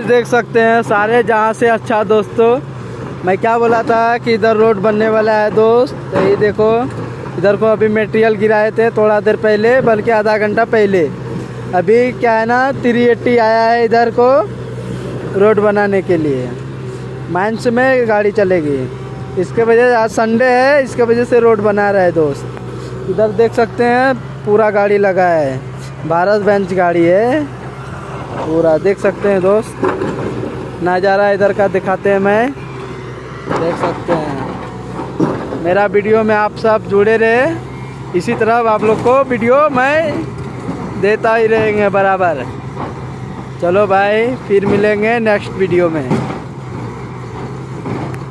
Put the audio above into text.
देख सकते हैं सारे जहाँ से अच्छा दोस्तों, मैं क्या बोला था कि इधर रोड बनने वाला है दोस्त। तो ये देखो इधर को अभी मटेरियल गिराए थे थोड़ा देर पहले, बल्कि आधा घंटा पहले। अभी क्या है ना 380 आया है इधर को रोड बनाने के लिए। माइंस में गाड़ी चलेगी, इसके वजह आज संडे है, इसके वजह से रोड बना रहा है दोस्त। इधर देख सकते हैं पूरा गाड़ी लगा है, भारत बेंच गाड़ी है पूरा, देख सकते हैं दोस्त। नज़ारा इधर का दिखाते हैं, मैं देख सकते हैं। मेरा वीडियो में आप सब जुड़े रहे, इसी तरह आप लोग को वीडियो मैं देता ही रहेंगे बराबर। चलो भाई फिर मिलेंगे नेक्स्ट वीडियो में।